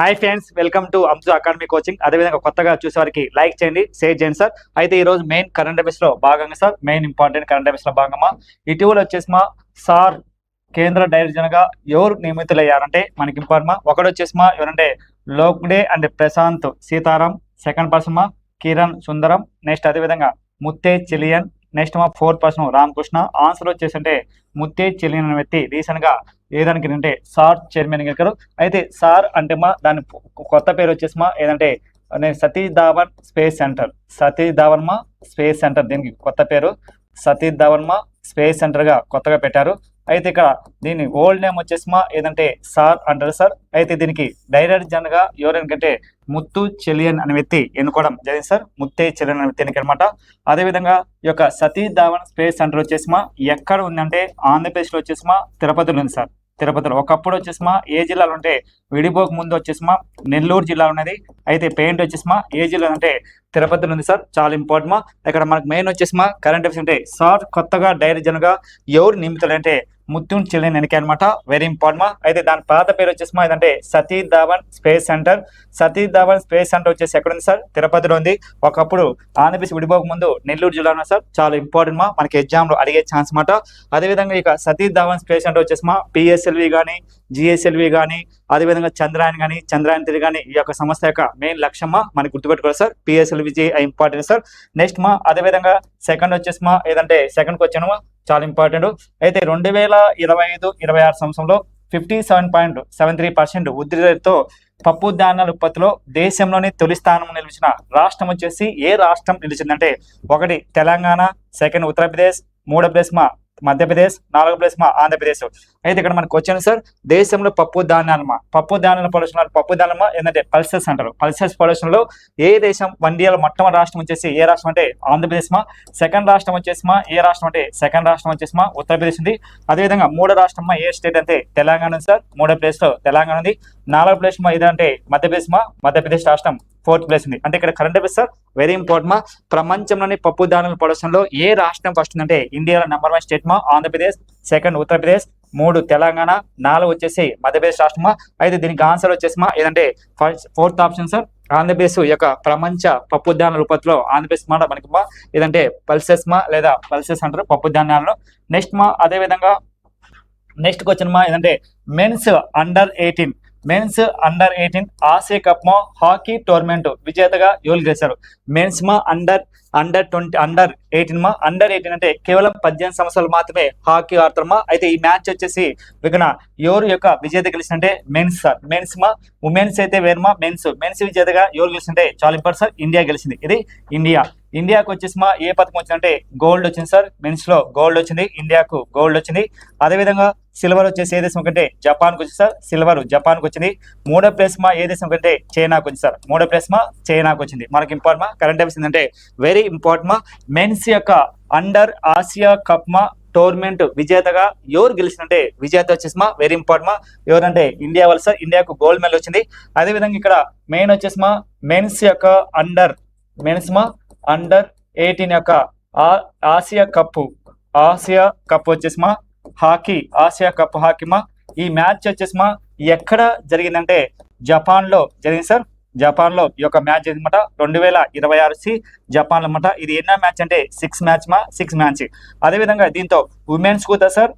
Hi friends, welcome to Anju academy coaching. అదేవిధంగా కొత్తగా చూసేవారికి లైక్ చేయండి, షేర్ చేయండి సార్. అయితే ఈ రోజు మెయిన్ కరెంట్ అఫైర్స్ లో భాగంగా sir, main important current affairs లో భాగంగా ఇటీవల వచ్చేసి సార్ కేంద్ర డైరెక్టర్ గా ఎవరు నియమితులయ్యారంటే మనకి ఇంపార్టెంట్. ఒకటి వచ్చేసి ఎవరంటే Lokde and Prashant Seetharam. Second person Kiran Sundaram. Next అదేవిధంగా Muthe Cheliyan. Next fourth person Ramakrishna. Answer వచ్చేసి అంటే ముత్తే చెలియన్ అనే వ్యక్తి రీసెంట్ గా ఏదానికి అంటే సార్ చైర్మన్ గారు. అయితే సార్ అంటే దాని కొత్త పేరు వచ్చేసి ఏదంటే Satish Dhawan space centre. Satish Dhawan space centre, దీనికి కొత్త పేరు సతీష్ ధావన్ స్పేస్ సెంటర్ గా కొత్తగా పెట్టారు. అయితే ఇక్కడ దీని ఓల్డ్ నేమ్ వచ్చేసి ఏదంటే సార్ అంటారు సార్. అయితే దీనికి డైరెక్టర్ జనరల్ గా ఎవరెనకంటే ముత్తు చెలియన్ అనే వ్యక్తి ఎన్నుకోవడం జరిగింది సార్. ముత్తే చెలియన్ అనే వ్యక్తి ఎన్నికనమాట. అదేవిధంగా ఈ యొక్క సతీష్ ధావన్ స్పేస్ సెంటర్ వచ్చేసి ఎక్కడ ఉందంటే ఆంధ్రప్రదేశ్ లో వచ్చేసి తిరుపతిలో ఉంది సార్. తిరుపతిలో ఒకప్పుడు వచ్చేసి ఏ జిల్లాలో అంటే విడిపోక ముందు వచ్చేసి నెల్లూరు జిల్లా ఉన్నది. అయితే పెయింట్ వచ్చేసి ఏ జిల్లా అంటే తిరుపతిలో ఉంది సార్. చాలా ఇంపార్టెంట్. ఇక్కడ మనకు మెయిన్ వచ్చేసి కరెంట్ అఫైర్స్ అంటే సార్ కొత్తగా డైరెక్టర్ జనరల్ గా ఎవరు నియమితులు అంటే ముత్తున్ చెల్లిని ఎన్నిక అనమాట. Very important. అయితే దాని పాత పేరు వచ్చేసి ఏదంటే Satish Dhawan space centre. Satish Dhawan space centre వచ్చేసి ఎక్కడ ఉంది సార్? తిరుపతిలో ఉంది. ఒకప్పుడు ఆంధ్రప్రదేశ్ విడిపోక ముందు నెల్లూరు జిల్లా ఉంది సార్. చాలా ఇంపార్టెంట్ మనకి ఎగ్జామ్ లో అడిగే ఛాన్స్ మాట. అదేవిధంగా ఇక సతీష్ ధావన్ స్పేస్ సెంటర్ వచ్చేసి పిఎస్ఎల్వి కానీ, జిఎస్ఎల్వి కానీ, అదేవిధంగా చంద్రయాన్ కానీ, చంద్రయాన్ 3 కానీ ఈ యొక్క సంస్థ యొక్క మెయిన్ లక్ష్యం మనకి గుర్తుపెట్టుకోవాలి sir. PSLV important sir. Next అదేవిధంగా సెకండ్ వచ్చేసి ఏదంటే సెకండ్ క్వశ్చన్ చాలా ఇంపార్టెంట్. అయితే 2025-26 సంవత్సరంలో 57.73% వృద్ధి రేటుతో పప్పు ధాన్యాల ఉత్పత్తిలో దేశంలోని తొలి స్థానం నిలిచిన రాష్ట్రం వచ్చేసి ఏ రాష్ట్రం నిలిచిందంటే ఒకటి తెలంగాణ, సెకండ్ ఉత్తరప్రదేశ్, మూడో ప్లేస్ మధ్యప్రదేశ్, నాలుగో ప్లేస్ ఆంధ్రప్రదేశ్. అయితే ఇక్కడ మనకు వచ్చాను సార్ దేశంలో పప్పు ధాన్యాల ప్రొడక్షన్, పప్పు ధాన్యం ఏంటంటే పల్సెస్ అంటారు. పల్సెస్ ప్రొడక్షన్ లో ఏ దేశం ఇండియాలో మొట్టమొదటి రాష్ట్రం వచ్చేసి ఏ రాష్ట్రం అంటే ఆంధ్రప్రదేశ్. సెకండ్ రాష్ట్రం వచ్చేసి ఏ రాష్ట్రం అంటే సెకండ్ రాష్ట్రం వచ్చేసి ఉత్తరప్రదేశ్ ఉంది. అదేవిధంగా మూడో రాష్ట్రం ఏ స్టేట్ అంటే తెలంగాణ ఉంది సార్. మూడో ప్లేస్ లో తెలంగాణ ఉంది. నాలుగో ప్లేస్ ఇదంటే మధ్యప్రదేశ్ రాష్ట్రం ఫోర్త్ ప్లేస్ ఉంది. అంటే ఇక్కడ current affairs sir very important. ప్రపంచంలోని పప్పు ధాన్యాల ప్రొడక్షన్ లో ఏ రాష్ట్రం ఫస్ట్ ఉందంటే ఇండియాలో number 1 state Andhra Pradesh, second Uttar Pradesh, 3 Telangana, 4 వచ్చేసి మధ్యప్రదేశ్ రాష్ట్రం. అయితే దీనికి ఆన్సర్ వచ్చేసి ఏదంటే ఫోర్త్ ఆప్షన్ సార్. ఆంధ్రప్రదేశ్ యొక్క ప్రపంచ పప్పు ధాన్యాల ఉత్పత్తిలో ఆంధ్రప్రదేశ్ మనకి ఏదంటే పల్సెస్ లేదా పల్సెస్ అంటారు పప్పు ధాన్యాలను. నెక్స్ట్ అదేవిధంగా నెక్స్ట్ క్వశ్చన్ ఏదంటే men's under 18 Asia cup hockey tournament విజేతగా ఎవరు గెలిచారు? మెన్స్ అండర్ 18 అంటే కేవలం 18 సంవత్సరాలు మాత్రమే హాకీ ఆడతారమ్మా. అయితే ఈ మ్యాచ్ వచ్చేసి ఎవరు యొక్క విజేత గెలిచిందంటే మెన్స్ సార్. ఉమెన్స్ అయితే వేరుమా. మెన్స్ విజేతగా ఎవరు గెలిచిందంటే చాలా ఇంపార్టెంట్ సార్, ఇండియా గెలిచింది. ఇది ఇండియాకు వచ్చేసి ఏ పథకం వచ్చిందంటే గోల్డ్ వచ్చింది సార్. మెన్స్ లో గోల్డ్ వచ్చింది, ఇండియాకు గోల్డ్ వచ్చింది. అదేవిధంగా సిల్వర్ వచ్చేసి ఏ దేశం కంటే జపాన్కి వచ్చింది సార్. సిల్వర్ జపాన్కి వచ్చింది. మూడో ప్లేస్ ఏ దేశం కంటే చైనాకు వచ్చింది సార్. మూడో ప్లేస్ చైనాకు వచ్చింది. మనకి ఇంపార్టెంట్ కరెంట్ అఫైర్స్ అంటే వెరీ ఇంపార్టెంట్. మెన్స్ యొక్క అండర్ ఆసియా కప్ టోర్నమెంట్ విజేతగా ఎవరు గెలిచిందంటే విజేత వచ్చేసి వెరీ ఇంపార్టెంట్ ఎవరంటే ఇండియా వాళ్ళు సార్. ఇండియాకు గోల్డ్ మెడల్ వచ్చింది. అదేవిధంగా ఇక్కడ మెయిన్ వచ్చేసి మెన్స్ యొక్క అండర్ 18 యొక్క ఆసియా కప్ వచ్చేసి హాకీ, ఆసియా కప్ హాకీ ఈ మ్యాచ్ వచ్చేసి ఎక్కడ జరిగిందంటే జపాన్ లో జరిగింది సార్. జపాన్ లో ఈ యొక్క మ్యాచ్ జరిగిందన్నమాట 2026 జపాన్ లో అన్నమాట. ఇది ఎన్నో మ్యాచ్ అంటే 6 మ్యాచ్. అదేవిధంగా దీంతో ఉమెన్స్ కూడా sir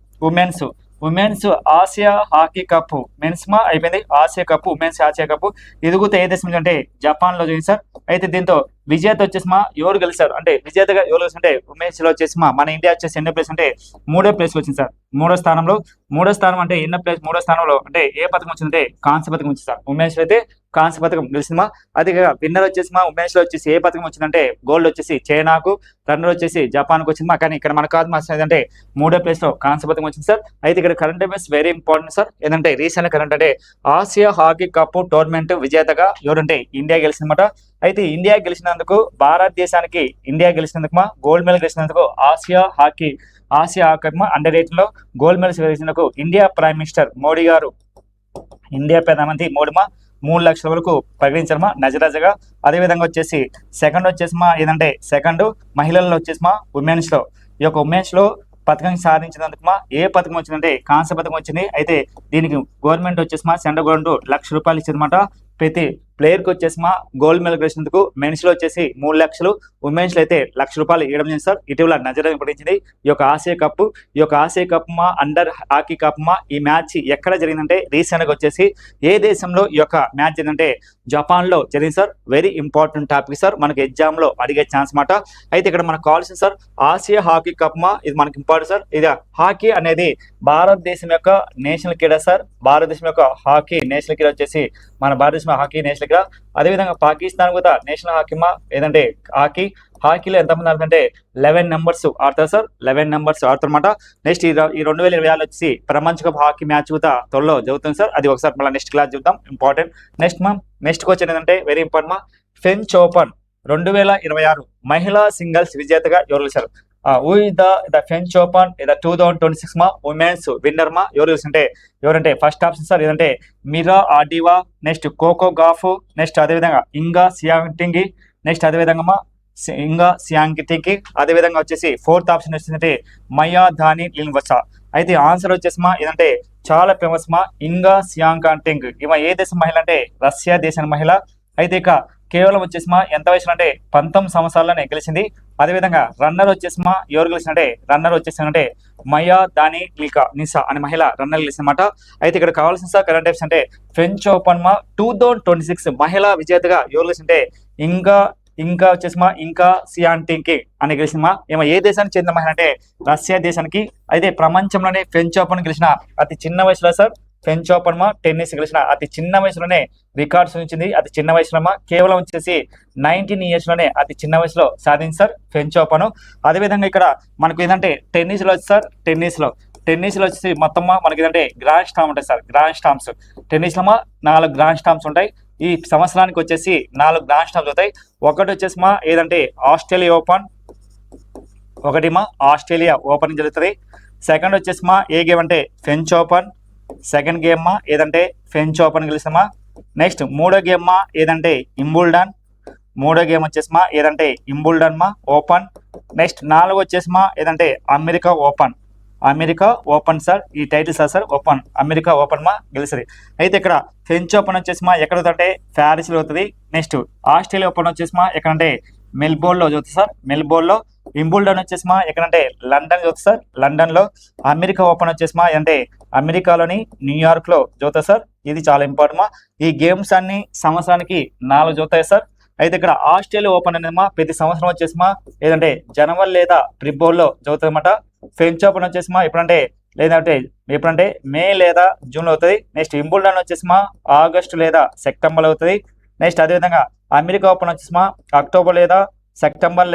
women's Asia hockey cup men's అయిపోయింది. Asia cup women's Asia cup ఇది కూడా ఏ దేశం అంటే జపాన్ లో జరిగింది సార్. అయితే దీంతో విజేత వచ్చేసి ఎవరు గెలిచారు అంటే విజేతగా ఎవరు గెలిచారంటే ఉమెన్స్ లో వచ్చేసి మన ఇండియా వచ్చేసి ఎన్నో ప్లేస్ అంటే మూడో ప్లేస్ వచ్చింది సార్. మూడో స్థానం అంటే ఎన్నో ప్లేస్ మూడో స్థానంలో అంటే ఏ పథకం వచ్చిందంటే కాంస్య పథకం వచ్చింది సార్. ఉమెన్స్ లో అయితే కాంస్య పథకం గెలిచింది. అదే విన్నర్ వచ్చేసి ఉమెన్స్ లో వచ్చేసి ఏ పథకం వచ్చిందంటే గోల్డ్ వచ్చేసి చైనాకు, రన్నర్ వచ్చేసి జపాన్కు వచ్చింది. కానీ ఇక్కడ మన కాదు అంటే మూడో ప్లేస్ లో కాంస్య పథకం వచ్చింది సార్. అయితే ఇక్కడ current affairs very important sir. ఏంటంటే రీసెంట్ కరెంట్ అంటే ఆసియా హాకీ కప్ టోర్నమెంట్ విజేతగా ఎవరంటే ఇండియా గెలిచిందన్నమాట. అయితే ఇండియా గెలిచినందుకు భారతదేశానికి గోల్డ్ మెడల్ గెలిచినందుకు ఆసియా హాకీ అండర్ 18 లో గోల్డ్ మెడల్స్ గెలిచినందుకు India prime minister Modi garu, India ప్రధానమంత్రి మోడీ 3 లక్షల వరకు ప్రకటించారమ్మా నజరాజగా. అదేవిధంగా వచ్చేసి సెకండ్ వచ్చేసి ఏదంటే సెకండ్ మహిళల్లో వచ్చేసి ఉమెన్స్ లో ఈ యొక్క ఉమెన్స్ లో పథకం సాధించినందుకు ఏ పథకం వచ్చిందంటే కాంస్య పథకం వచ్చింది. అయితే దీనికి గవర్నమెంట్ వచ్చేసి సెంట్రల్ గవర్నమెంట్ ₹1,00,000 ఇచ్చిందన్నమాట. ప్రతి ప్లేయర్కి వచ్చేసి మా గోల్డ్ మెడల్ గెలిచినందుకు మెన్స్ లో వచ్చేసి 3 లక్షలు, ఉమెన్స్ లో అయితే ₹1,00,000 ఇవ్వడం జరిగింది సార్. ఇటీవల నజర్ ప్రకటించింది ఈ యొక్క ఆసియా కప్ మా అండర్ హాకీ కప్ మా ఈ మ్యాచ్ ఎక్కడ జరిగిందంటే రీసెంట్ గా వచ్చేసి ఏ దేశంలో ఈ యొక్క మ్యాచ్ జరిగిందంటే జపాన్ లో జరిగింది sir. Very important topic sir, మనకి ఎగ్జామ్ లో అడిగే ఛాన్స్ మాట. అయితే ఇక్కడ మనకు కావాల్సింది సార్ ఆసియా హాకీ కప్ మా, ఇది మనకి ఇంపార్టెంట్ సార్. ఇది హాకీ అనేది భారతదేశం యొక్క నేషనల్ క్రీడ సార్. భారతదేశం యొక్క హాకీ నేషనల్ క్రీడ వచ్చేసి మన భారతదేశం హాకీ నేషనల్ క్రీడ. అదేవిధంగా పాకిస్తాన్ కూడా నేషనల్ హాకీ మా ఏదంటే హాకీలో ఎంతమంది ఆడుతుంటే 11 నెంబర్స్ ఆడతారు సార్. 11 నెంబర్స్ ఆడుతారన్నమాట. నెక్స్ట్ ఈ 2026 వచ్చి ప్రపంచ కప్ హాకీ మ్యాచ్ కూడా త్వరలో జరుగుతుంది సార్. అది ఒకసారి మళ్ళీ నెక్స్ట్ క్లాస్ చూద్దాం, ఇంపార్టెంట్. నెక్స్ట్ క్వశ్చన్ ఏంటంటే వెరీ ఇంపార్టెంట్ మా, ఫ్రెంచ్ ఓపెన్ 2026 మహిళా సింగిల్స్ విజేతగా ఎవరు గెలిచారు? Who is the French open 2026 మా ఉమెన్స్ విన్నర్ మా ఎవరు గెలిచింటే ఎవరంటే ఫస్ట్ ఆప్షన్ సార్ ఏదంటే మిరా ఆర్డివా, నెక్స్ట్ కోకో గాఫ్, నెక్స్ట్ అదేవిధంగా ఇంగా సియాంగ్టింగి, నెక్స్ట్ అదేవిధంగా మా అదేవిధంగా వచ్చేసి ఫోర్త్ ఆప్షన్ వచ్చిందంటే మయా ధాని లిన్వసా. అయితే ఆన్సర్ వచ్చేసి మా ఏదంటే చాలా ఫేమస్ మా ఇంగా సియాంగ్టింగ్. ఈమె ఏ దేశం మహిళ అంటే రష్యా దేశానికి మహిళ. అయితే ఇక కేవలం వచ్చేసి మా ఎంత వయసులో అంటే 19 సంవత్సరాల్లోనే గెలిచింది. అదేవిధంగా రన్నర్ వచ్చేసి మా ఎవరు గెలిచిందంటే రన్నర్ వచ్చేసిందంటే మయా దాని నిసా అనే మహిళ రన్నర్ గెలిచిందన్నమాట. అయితే ఇక్కడ కావాల్సిన సార్ కరెంట్ అఫైర్స్ అంటే ఫ్రెంచ్ ఓపెన్ మా 2026 మహిళా విజేతగా ఎవరు గెలిచింటే ఇంకా వచ్చేసి మా ఇంకా సియాంటింగ్ అని గెలిచిన మా ఏమో ఏ దేశానికి చెందిన మహిళ అంటే రష్యా దేశానికి. అయితే ప్రపంచంలోనే ఫ్రెంచ్ ఓపెన్ గెలిచిన అతి చిన్న వయసులో సార్ ఫ్రెంచ్ ఓపెన్ మా టెన్నిస్ గెలిచిన అతి చిన్న వయసులోనే రికార్డ్స్ ఉంచింది. అతి చిన్న వయసులో మా కేవలం వచ్చేసి 19 ఇయర్స్ లోనే అతి చిన్న వయసులో సాధించి సార్ ఫ్రెంచ్ ఓపెన్. అదేవిధంగా ఇక్కడ మనకు ఏంటంటే టెన్నిస్ లో వచ్చి సార్ టెన్నిస్ లో వచ్చేసి మొత్తం మనకి ఏంటంటే గ్రాండ్ స్టామ్ ఉంటాయి సార్. గ్రాండ్ స్టామ్స్ టెన్నిస్ లో మా 4 గ్రాండ్ స్టామ్స్ ఉంటాయి. ఈ సంవత్సరానికి వచ్చేసి 4 గ్రాండ్ స్టామ్స్ అవుతాయి. ఒకటి వచ్చేసి మా ఏదంటే ఆస్ట్రేలియా ఓపెన్ జరుగుతుంది. సెకండ్ వచ్చేసి మా ఏ గేమ్ అంటే ఫ్రెంచ్ ఓపెన్. సెకండ్ గేమ్ మా ఏదంటే ఫ్రెంచ్ ఓపెన్ గెలిస్తామా. నెక్స్ట్ మూడో గేమ్ మా ఏదంటే ఇంబుల్డన్. మూడో గేమ్ వచ్చేసి మా ఏదంటే ఇంబుల్డన్ మా ఓపెన్. నెక్స్ట్ 4 వచ్చేసి మా ఏదంటే అమెరికా ఓపెన్ సార్. ఈ titles sir open America open మా గెలిచింది. అయితే ఇక్కడ ఫ్రెంచ్ ఓపెన్ వచ్చేసి మా ఎక్కడ అవుతుంటే ప్యారిస్ లో అవుతుంది. నెక్స్ట్ ఆస్ట్రేలియా ఓపెన్ వచ్చేసి మా ఎక్కడంటే మెల్బోర్న్ లో చదువుతుంది సార్. మెల్బోర్న్ లో ఇంబుల్డన్ వచ్చేసి మా ఎక్కడంటే లండన్ చదువుతుంది సార్. లండన్ లో అమెరికా ఓపెన్ వచ్చేసి మా అంటే అమెరికాలోని న్యూయార్క్ లో చదువుతుంది సార్. ఇది చాలా ఇంపార్టెంట్ మా. ఈ గేమ్స్ అన్ని సంవత్సరానికి 4 చదువుతాయి సార్. అయితే ఇక్కడ ఆస్ట్రేలియా ఓపెన్ అనేది మా ప్రతి సంవత్సరం వచ్చేసి మా ఏదంటే జనవరి లేదా ఫిబ్రవరిలో చదువుతుంది అన్నమాట. ఫ్రెంచ్ ఓపెన్ వచ్చేసి మా ఎప్పుడంటే మే లేదా జూన్ లో అవుతుంది. నెక్స్ట్ ఇంబుల్డన్ వచ్చేసి మా ఆగస్టు లేదా సెప్టెంబర్ లో అవుతుంది. నెక్స్ట్ అదేవిధంగా అమెరికా ఓపెన్ వచ్చేసి మా అక్టోబర్ లేదా సెప్టెంబర్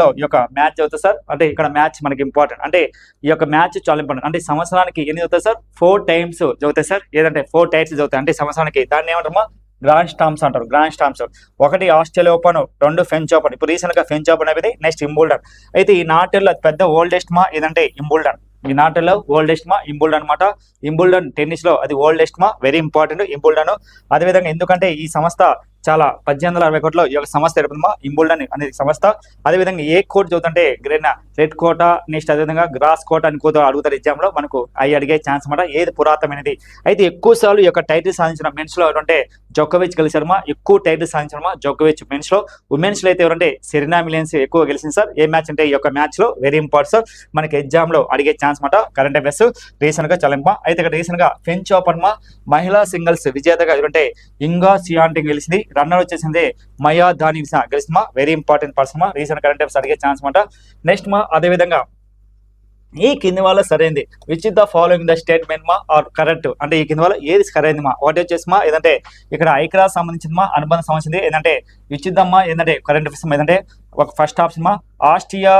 లో ఈ యొక్క మ్యాచ్ అవుతుంది సార్. అంటే ఇక్కడ మ్యాచ్ మనకి ఇంపార్టెంట్, అంటే ఈ యొక్క మ్యాచ్ చాలా ఇంపార్టెంట్. అంటే సంవత్సరానికి ఎన్ని అవుతాయి సార్? 4 times చదువుతాయి sir. ఏదంటే 4 టైమ్స్ చదువుతాయి అంటే సంవత్సరానికి. దాన్ని ఏమంటారమ్మా? గ్రాండ్ స్టామ్స్ అంటారు. గ్రాండ్ స్టామ్స్ ఒకటి ఆస్ట్రేలియా ఓపెన్, 2 ఫ్రెంచ్ ఓపెన్. ఇప్పుడు రీసెంట్ గా ఫ్రెంచ్ ఓపెన్ అయిపోయింది. నెక్స్ట్ ఇంబుల్డన్. అయితే ఈ నాటిల్లో పెద్ద ఓల్డెస్ట్ మా ఏదంటే ఇంబుల్డన్. ఈ నాటిల్లో ఓల్డెస్ట్ మా ఇంబుల్డన్ అనమాట. ఇంబుల్డన్ టెన్నిస్ లో అది ఓల్డెస్ట్ మా, వెరీ ఇంపార్టెంట్ ఇంబుల్డన్. అదేవిధంగా ఎందుకంటే ఈ సంస్థ చాలా 1861లో ఈ యొక్క సంస్థ ఏర్పడిందమ్మా ఇంబుల్డన్ అనేది సంస్థ. అదేవిధంగా ఏ కోర్ట్ చదువుతుంటే రెడ్ కోట, నెక్స్ట్ అదేవిధంగా గ్రాస్ కోట అని కూడా అడుగుతారు ఎగ్జామ్ లో, మనకు అడిగే ఛాన్స్ అనమాట. ఏది పురాతనమైనది. అయితే ఎక్కువ సార్లు ఈ యొక్క టైటిల్ సాధించిన మెన్స్ లో ఎవరంటే జోకోవిచ్ గెలిచారమ్మా. ఎక్కువ టైటిల్ సాధించారమ్మా జోకోవిచ్ మెన్స్ లో. ఉమెన్స్ లో అయితే ఎవరంటే సెరెనా విలియమ్స్ ఎక్కువ గెలిచింది సార్. ఏ మ్యాచ్ అంటే ఈ యొక్క మ్యాచ్ లో వెరీ ఇంపార్టెంట్ సార్, మనకి ఎగ్జామ్ లో అడిగే ఛాన్స్ అనమాట. కరెంట్ అఫైర్స్ రీసెంట్ గా చలంప. అయితే ఇక్కడ రీసెంట్ గా ఫ్రెంచ్ ఓపెన్ మా మహిళా సింగిల్స్ విజేతగా ఎవరంటే ఇంగా సియాంటింగ్ గెలిచింది. రన్నర్ వచ్చేసింది మయా ధాని గెలిచింది. వెరీ ఇంపార్టెంట్ పర్సన్ మా, రీసెంట్ కరెంట్ అఫైర్స్ అడిగే ఛాన్స్ అనమాట. నెక్స్ట్ మా అదేవిధంగా ఈ కింది వాళ్ళ సరైనది, which is the following the statement మా ఆర్ కరెక్ట్, అంటే ఈ కింది వాళ్ళ ఏది సరైనది మా. ఒకటి వచ్చేసి మా ఏదంటే ఇక్కడ ఐక్యరాజ్య సంబంధించింది మా, అనుబంధం సంబంధించింది ఏంటంటే విచ్ ఇస్ ద మా ఏంటంటే కరెంట్ అఫైర్స్ ఏదంటే ఒక ఫస్ట్ ఆప్షన్ మా ఆస్ట్రియా,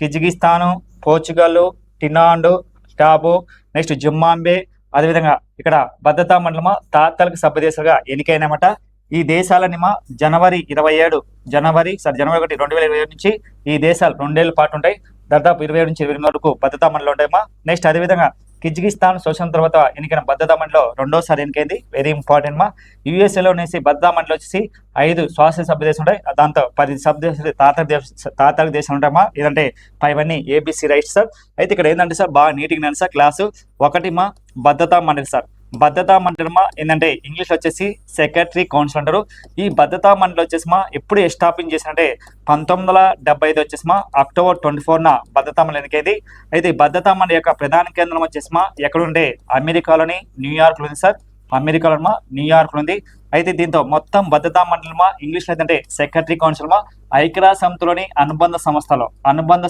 కిర్గిజిస్తాను, పోర్చుగల్, టినాండ్, టాబో, నెక్స్ట్ జింబాబ్వే. అదేవిధంగా ఇక్కడ భద్రతా మండలమా తాత్కాలిక సభ్య దేశాలుగా ఎన్నికైనమాట. ఈ దేశాలని మా జనవరి 1, 2027 నుంచి ఈ దేశాలు 2 ఏళ్ల పాటు ఉంటాయి. దాదాపు 27 నుంచి 28 వరకు భద్రతా మండలి ఉంటాయమ్మా. నెక్స్ట్ అదేవిధంగా కిర్గిజిస్తాన్ స్వతంత్ర తర్వాత ఎన్నికైన భద్రతా మండలిలో 2వసారి ఎన్నికైంది. వెరీ ఇంపార్టెంట్ మా. యుఎస్ఏలో అనేసి భద్రతా మండలి వచ్చేసి 5 శాశ్వత సభ్య దేశాలు ఉంటాయి. దాంతో 10 సభ్య తాత్కాలిక దేశాలు ఉంటాయమ్మా. ఇదంటే ఇవన్నీ ఏబిసి రైట్స్ సార్. అయితే ఇక్కడ ఏంటంటే సార్ బాగా నీట్గా సార్ క్లాసు. ఒకటి మా భద్రతా మండలి సార్. భద్రతా మండలిమా ఏంటంటే ఇంగ్లీష్ వచ్చేసి సెక్రటరీ కౌన్సిల్ అంటారు. ఈ భద్రతా మండలి వచ్చేసిమా ఎప్పుడు ఎస్టాబ్లిష్ చేసినంటే 1975 వచ్చేసిమా అక్టోబర్ 24న భద్రతా మండలి ఎన్నికైంది. అయితే ఈ భద్రతా మండలి యొక్క ప్రధాన కేంద్రం వచ్చేసిమా ఎక్కడుంటే అమెరికాలోని న్యూయార్క్లో ఉంది సార్. అమెరికాలో న్యూయార్క్ ఉంది. అయితే దీంతో మొత్తం భద్రతా మండలిమా ఇంగ్లీష్లో ఏంటంటే సెక్రటరీ కౌన్సిల్ మా ఐక్యరాజ్య సమితిలోని అనుబంధ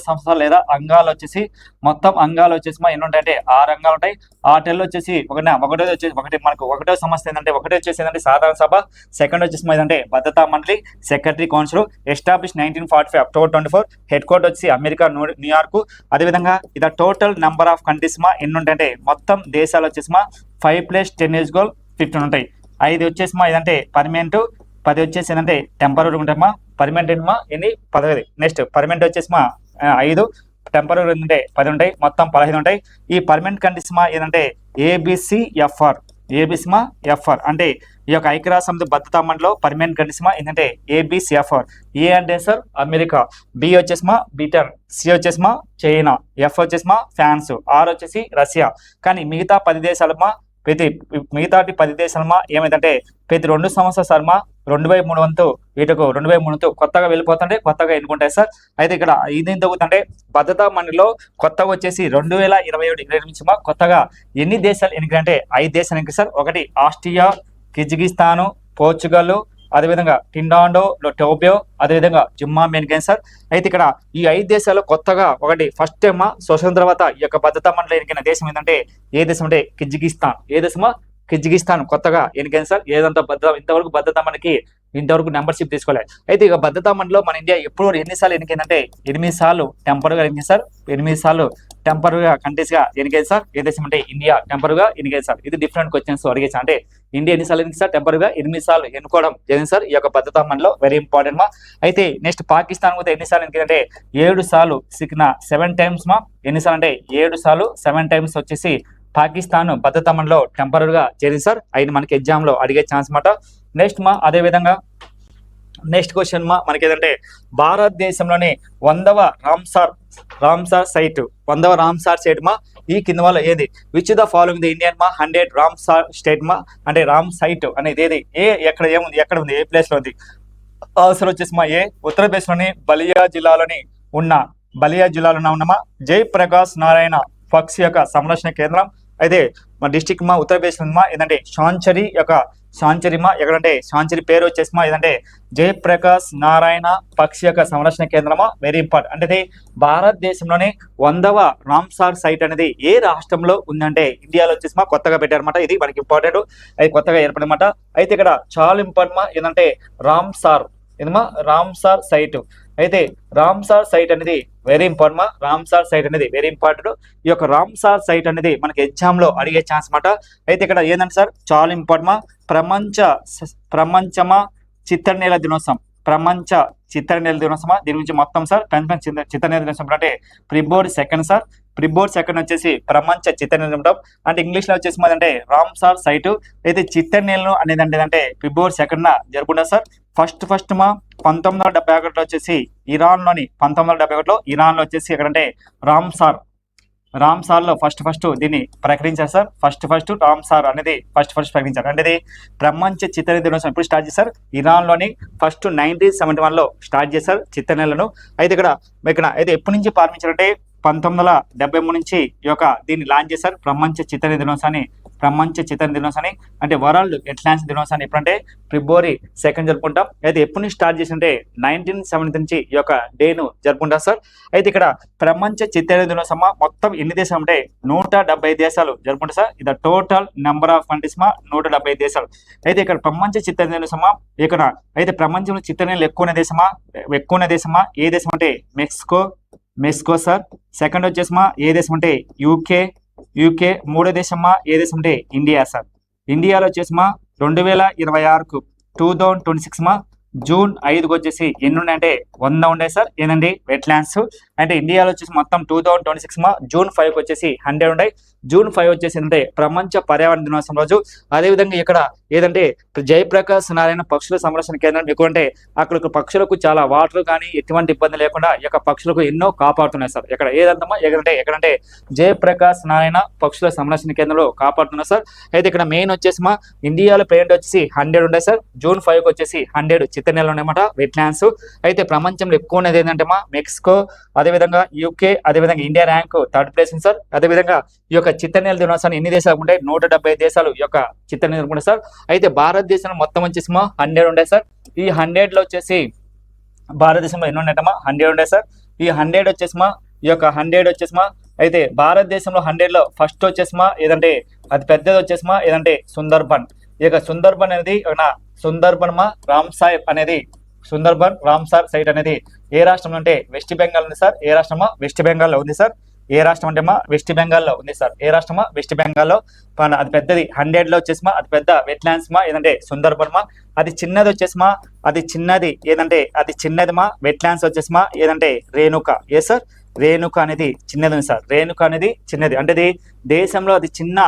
సంస్థలు లేదా అంగాలు వచ్చేసి మొత్తం అంగాలు వచ్చేసి మా ఎన్ని ఉంటాయంటే 6 అంగాలు ఉంటాయి. ఆ టెల్లో వచ్చేసి ఒకటో సంస్థ ఏంటంటే సాధారణ సభ, సెకండ్ వచ్చేసి ఏంటంటే భద్రతా మండలి secretary council establish 1945 October 24. Head quarter వచ్చి అమెరికా న్యూయార్క్. అదేవిధంగా ఇది టోటల్ నెంబర్ ఆఫ్ కంట్రీస్ మా ఎన్ని ఉంటాయంటే మొత్తం దేశాలు వచ్చేసి మా 5+10 ఈజ్ గోల్ 15 ఉంటాయి. 5 వచ్చేసి మా ఏదంటే పర్మనెంట్, 10 వచ్చేసి ఏంటంటే టెంపరీ ఉంటాయమ్మా. పర్మనెంట్ ఏమా ఎన్ని 15. నెక్స్ట్ పర్మనెంట్ వచ్చేసి మా 5, టెంపరీ ఏంటంటే 10 ఉంటాయి, మొత్తం 15 ఉంటాయి. ఈ పర్మనెంట్ కంట్రీస్ మా ఏంటంటే ఏబిసిఎఫ్ఆర్ అంటే ఈ యొక్క ఐక్యరాజ్య సమితి భద్రతా మండలిలో పర్మనెంట్ కంట్రీస్ మా ఏంటంటే ఏబిసిఎఫ్ఆర్. ఏ అంటే సార్ అమెరికా, బి వచ్చేసి మా బ్రిటన్, సి వచ్చేసి మా చైనా, ఎఫ్ వచ్చేసి మా ఫ్రాన్స్, ఆర్ వచ్చేసి రష్యా. కానీ మిగతా 10 దేశాలు మా మిగతాటి 10 దేశాలమా ఏమైందంటే ప్రతి 2 సంవత్సరాల సార్మా 2/3 వంతు వీటికు 2/3 వంతు కొత్తగా వెళ్ళిపోతుంటే కొత్తగా ఎన్నుకుంటాయి సార్. అయితే ఇక్కడ ఇదేం తగ్గుతుంటే భద్రతా మండలిలో కొత్తగా వచ్చేసి 2027 నుంచి మా కొత్తగా ఎన్ని దేశాలు ఎన్నికంటే 5 దేశాలు ఎన్నిక సార్. ఒకటి ఆస్ట్రియా, కిర్గిజిస్తాను, పోర్చుగల్, అదేవిధంగా టిండాండో, టోబియో, అదేవిధంగా జింబాబ్వే ఎన్నికైంది సార్. అయితే ఇక్కడ ఈ 5 దేశాలు కొత్తగా ఒకటి ఫస్ట్ టైం స్వతంత్ర తర్వాత ఈ యొక్క భద్రతా మండలి ఎన్నికైన దేశం ఏంటంటే ఏ దేశం అంటే కిర్గిజిస్తాన్. ఏ దేశమా కిర్గిజిస్తాన్ కొత్తగా ఎన్నికైంది సార్. ఏదంతా ఇంతవరకు భద్రతా మండలికి ఇంతవరకు మెంబర్షిప్ తీసుకోలేదు. అయితే ఇక భద్రతా మండలిలో మన ఇండియా ఎప్పుడు ఎన్నిసార్లు ఎన్నికైందంటే 8 సార్లు టెంపరీగా ఎన్నికైంది సార్. 8 సార్లు టెంపరీగా కంట్రీస్ గా ఎన్నికైంది సార్. ఏ దేశం అంటే ఇండియా టెంపరీగా ఎన్నికైంది సార్. ఇది డిఫరెంట్ క్వశ్చన్స్ అడిగేసి అంటే ఇండియా ఎన్నిసార్లు ఎన్నిక సార్ టెంపరీగా 8 సార్లు ఎన్నుకోవడం జరిగింది సార్ ఈ యొక్క భద్రతా మండలిలో. వెరీ ఇంపార్టెంట్ మా. అయితే నెక్స్ట్ పాకిస్తాన్ కూడా ఎన్నిసార్లు ఎన్నికైందంటే 7 సార్లు 7 టైమ్స్ మా. ఎన్నిసార్లు అంటే 7 సార్లు 7 టైమ్స్ వచ్చేసి పాకిస్తాన్ భద్రతా మండలిలో టెంపరీగా చేరింది సార్. అయిన మనకి ఎగ్జామ్ లో అడిగే ఛాన్స్ మాట. నెక్స్ట్ మా అదే విధంగా నెక్స్ట్ క్వశ్చన్ మా మనకి ఏదంటే భారతదేశంలోని 100వ రామ్సార్ సైట్ 100వ రామ్సార్ సైట్ మా ఈ కింద వల్ల ఏది which the following the Indian మా 100 రామ్సార్ స్టేట్ మా అంటే రామ్ సైట్ అనేది ఏది ఎక్కడ ఏముంది ఎక్కడ ఉంది ఏ ప్లేస్ లో ఉంది. ఆన్సర్ వచ్చేసి మా ఏ ఉత్తరప్రదేశ్ లోని బలియా జిల్లాలో ఉన్నమా జయప్రకాష్ నారాయణ పక్షి యొక్క సంరక్షణ కేంద్రం. అయితే మా డిస్టిక్ మా ఉత్తరప్రదేశ్ మా ఏంటంటే సాంచరి మా ఎక్కడంటే సాంచరి పేరు వచ్చేసి మా ఏదంటే జయప్రకాష్ నారాయణ పక్షి యొక్క సంరక్షణ కేంద్రమా. Very important. అంటే భారతదేశంలోనే 100వ రామ్సార్ సైట్ అనేది ఏ రాష్ట్రంలో ఉందంటే ఇండియాలో వచ్చేసి మా కొత్తగా పెట్టారన్నమాట. ఇది మనకి ఇంపార్టెంట్, అది కొత్తగా ఏర్పడమాట. అయితే ఇక్కడ చాలా ఇంపార్టెంట్ మా ఏంటంటే రామ్సార్ సైట్. అయితే రామ్సార్ సైట్ అనేది వెరీ ఇంపార్టెంట్ మా. రామ్సార్ సైట్ అనేది వెరీ ఇంపార్టెంట్. ఈ యొక్క రామ్సార్ సైట్ అనేది మనకి ఎగ్జామ్ లో అడిగే ఛాన్స్ మాట. అయితే ఇక్కడ ఏంటంటే సార్ చాలా ఇంపార్టెంట్ మా ప్రపంచమా చిత్తడినేల దినోత్సవం. ప్రపంచ చిత్తడినేల దినోత్సవం దీని గురించి మొత్తం సార్ చిత్తడినేల దినోత్సవం అంటే ఫిబ్రవరి 2 సార్. ఫిబ్రవరి 2 వచ్చేసి ప్రపంచ చిత్తడినేల దినోత్సవం. అంటే ఇంగ్లీష్ లో వచ్చేసి అంటే రామ్సార్ సైట్. అయితే చిత్తడినేలను అనేది అంటే ఫిబ్రవరి 2న జరుపుకుంటారు సార్. ఫస్ట్ మా 1971 వచ్చేసి ఇరాన్లోని 1971లో ఇరాన్లో వచ్చేసి ఎక్కడంటే రామ్సార్లో ఫస్ట్ దీన్ని ప్రకటించారు సార్. ఫస్ట్ రామ్సార్ అనేది ఫస్ట్ ప్రకటించారు. అంటే ఇది ప్రపంచ చిత్తడినేల దినోత్సవం ఎప్పుడు స్టార్ట్ చేశారు ఇరాన్లోని 1971లో స్టార్ట్ చేశారు చిత్తడినేలను. అయితే ఇక్కడ అయితే ఎప్పటి నుంచి ప్రారంభించారంటే 1973 నుంచి ఈ యొక్క దీన్ని లాంచ్ చేశారు ప్రపంచ చిత్తడినేల దినోత్సవాన్ని. అంటే వరల్డ్ ఎట్లాన్స్ దినోత్సవాన్ని ఎప్పుడంటే ఫిబ్రవరి 2 జరుపుకుంటాం. అయితే ఎప్పటి నుంచి స్టార్ట్ చేసి అంటే 1970 నుంచి ఈ యొక్క డేను జరుపుకుంటారు సార్. అయితే ఇక్కడ ప్రపంచ చిత్తడినేల దినోత్సవం మొత్తం ఎన్ని దేశాలు అంటే 170 దేశాలు జరుపుకుంటారు సార్. ఇది టోటల్ నెంబర్ ఆఫ్ కంట్రీస్ మా 170 దేశాలు. అయితే ఇక్కడ ప్రపంచ చిత్తడినేల దినోత్సవం ఇక్కడ అయితే ప్రపంచంలో చిత్తడినేలు ఎక్కువ ఉన్న దేశమా ఏ దేశం అంటే మెక్సికో సార్. సెకండ్ వచ్చేసి ఏ దేశం అంటే యూకే. మూడో దేశమా ఏ దేశం అంటే ఇండియా సార్. ఇండియాలో వచ్చేసి 2026 2026 జూన్ 5కి వచ్చేసి ఎన్ని ఉన్నాయంటే 100 ఉన్నాయి సార్. ఏంటండి వెట్ ల్యాండ్స్. అంటే ఇండియాలో వచ్చేసి మొత్తం 2026 జూన్ 5కి వచ్చేసి 100 ఉన్నాయి. జూన్ 5 వచ్చేసి ఏంటంటే ప్రపంచ పర్యావరణ దినోత్సవం రోజు. అదేవిధంగా ఇక్కడ ఏదంటే జయప్రకాష్ నారాయణ పక్షుల సంరక్షణ కేంద్రం ఎక్కువ అంటే అక్కడ పక్షులకు చాలా వాటర్ కానీ ఎటువంటి ఇబ్బంది లేకుండా ఈ యొక్క పక్షులకు ఎన్నో కాపాడుతున్నాయి సార్. ఇక్కడ ఏదంతమా ఎక్కడంటే జయప్రకాష్ నారాయణ పక్షుల సంరక్షణ కేంద్రంలో కాపాడుతున్నారు సార్. అయితే ఇక్కడ మెయిన్ వచ్చేసి ఇండియాలో ప్లేట్ వచ్చేసి 100 ఉన్నాయి సార్. జూన్ 5కి వచ్చేసి 100 చిత్తనెలలు ఉన్నాయన్నమాట వెట్ ల్యాండ్స్. అయితే ప్రపంచంలో ఎక్కువ ఉన్నది ఏంటంటే మెక్సికో, అదేవిధంగా యూకే, అదేవిధంగా ఇండియా ర్యాంక్ 3rd ప్లేస్ ఉంది సార్. అదేవిధంగా ఈ యొక్క చిత్తనెల దినోత్సవాన్ని ఎన్ని దేశాలు ఉంటాయి? 170 దేశాలు ఈ యొక్క చిత్తనెల ఉంటాయి సార్. అయితే భారతదేశంలో మొత్తం వచ్చేసి 100 ఉంటాయి సార్. ఈ 100లో వచ్చేసి భారతదేశంలో ఎన్ని ఉన్నాయటమా? 100 ఉంటాయి సార్. ఈ 100 వచ్చేసి ఈ యొక్క 100 వచ్చేసి అయితే భారతదేశంలో 100లో ఫస్ట్ వచ్చేసి ఏదంటే అది పెద్దది వచ్చేసి ఏదంటే సుందర్బన్. ఈ యొక్క సుందర్బన్ అనేది సుందర్బన్ రామ్సార్ అనేది సుందర్బన్ రామ్సార్ సైట్ అనేది ఏ రాష్ట్రంలో అంటే వెస్ట్ బెంగాల్ ఉంది సార్. ఏ రాష్ట్రమా? వెస్ట్ బెంగాల్లో ఉంది సార్. ఏ రాష్ట్రం అంటే వెస్ట్ బెంగాల్లో ఉంది సార్. ఏ రాష్ట్రమా? వెస్ట్ బెంగాల్లో. అది పెద్దది 100లో వచ్చేసి అది పెద్ద వెట్ ల్యాండ్స్ ఏదంటే సుందర్బన్. అది చిన్నది వచ్చేసి అది చిన్నది ఏదంటే అది చిన్నది వెట్ ల్యాండ్స్ వచ్చేసి ఏదంటే రేణుక. ఏ సార్? రేణుక అనేది చిన్నది ఉంది సార్. రేణుక అనేది చిన్నది అంటే ఇది దేశంలో అది చిన్న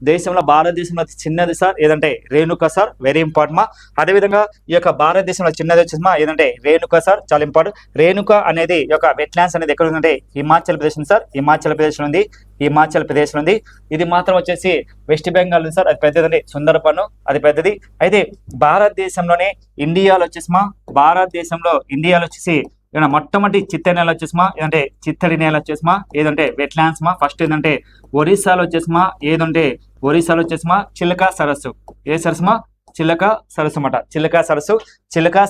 దేశంలో భారతదేశంలో అతి చిన్నది సార్ ఏదంటే రేణుక సార్. Very important. అదేవిధంగా ఈ యొక్క భారతదేశంలో చిన్నది వచ్చేసి ఏదంటే రేణుక సార్. చాలా ఇంపార్టెంట్. రేణుక అనేది ఈ యొక్క వెట్ ల్యాండ్స్ అనేది ఎక్కడ ఉందంటే హిమాచల్ ప్రదేశ్ సార్. హిమాచల్ ప్రదేశ్లో ఉంది. హిమాచల్ ప్రదేశ్లో ఉంది. ఇది మాత్రం వచ్చేసి వెస్ట్ బెంగాల్ ఉంది సార్. అది పెద్దదండి సుందర్బన్. అది పెద్దది. అయితే భారతదేశంలోనే ఇండియాలో వచ్చేసి ఇండియాలో వచ్చేసి మొట్టమొదటి చిత్తడి నేల వచ్చేసి ఏదంటే చిత్తడి నేల వచ్చేసి ఏదంటే వెట్ ల్యాండ్స్ ఫస్ట్ ఏంటంటే ఒరిస్సాలో వచ్చేసి ఏదంటే ఒరిస్సాలో వచ్చేసి చిలకా సరస్సు. ఏ సరస్సు? చిలకా సరస్సు అన్నమాట. చిలకా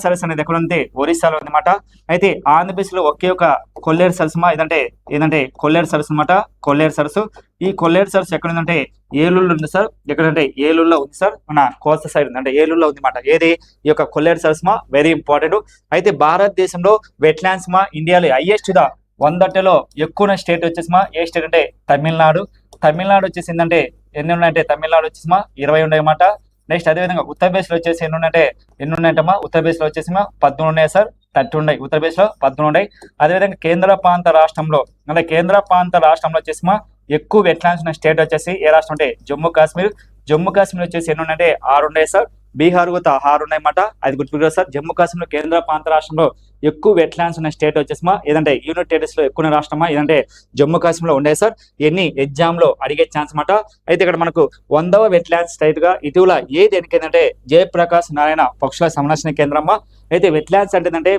సరస్సు అనేది ఎక్కడ ఉంది? ఒరిస్సాలో ఉందన్నమాట. అయితే ఆంధ్రప్రదేశ్ లో ఒకే ఒక కొల్లేరు సరస్సు ఏదంటే కొల్లేరు సరస్సు అన్నమాట. కొల్లేరు సరస్సు. ఈ కొల్లేరు సరస్సు ఎక్కడ ఉందంటే ఏలూరులో ఉంది సార్. ఎక్కడంటే ఏలూరులో ఉంది సార్. మన కోస్తా సైడ్ ఉంది అంటే ఏలూరులో ఉంది అన్నమాట. ఏది? ఈ యొక్క కొల్లేరు సరస్సు వెరీ ఇంపార్టెంట్. అయితే భారతదేశంలో వెట్ ల్యాండ్స్ ఇండియాలో హైయెస్ట్ 100లో ఎక్కువ స్టేట్ వచ్చేసి ఏ స్టేట్ అంటే తమిళనాడు. తమిళనాడు వచ్చేసి ఏంటంటే ఎన్ని ఉన్నాయంటే తమిళనాడు వచ్చేసి 20 ఉన్నాయన్నమాట. నెక్స్ట్ అదేవిధంగా ఉత్తరప్రదేశ్లో వచ్చేసి ఎన్ని ఉన్నాయంటమ్మా? ఉత్తరప్రదేశ్లో వచ్చేసి 13 ఉన్నాయి సార్. 30 ఉన్నాయి. ఉత్తరప్రదేశ్లో 13 ఉన్నాయి. అదేవిధంగా కేంద్ర ప్రాంత రాష్ట్రంలో వచ్చేసి ఎక్కువ వెట్ ల్యాండ్స్ ఉన్న స్టేట్ వచ్చేసి ఏ రాష్ట్రం అంటే జమ్మూ కాశ్మీర్. జమ్మూ కాశ్మీర్ వచ్చేసి ఎన్ని ఉన్నాయంటే 6 ఉన్నాయి సార్. బీహార్ కూడా 6 ఉన్నాయన్నమాట. అది గుర్తుపెట్టుకోవాలి సార్. జమ్మూ కాశ్మీర్ కేంద్ర ప్రాంత రాష్ట్రంలో ఎక్కువ వెట్ ల్యాండ్స్ ఉన్న స్టేట్ వచ్చేసి ఏదంటే యూనిట్ టెరిటరీస్ లో ఎక్కువ రాష్ట్రమా ఏదంటే జమ్మూ కాశ్మీర్లో ఉండే సార్. ఎన్ని ఎగ్జామ్ లో అడిగే ఛాన్స్ అన్నమాట. అయితే ఇక్కడ మనకు 100వ వెట్ ల్యాండ్స్ స్టేట్ గా ఇటీవల ఏది ఎన్నికైందంటే జయప్రకాష్ నారాయణ పక్షుల సంరక్షణ కేంద్రమా. అయితే వెట్ ల్యాండ్స్ అంటే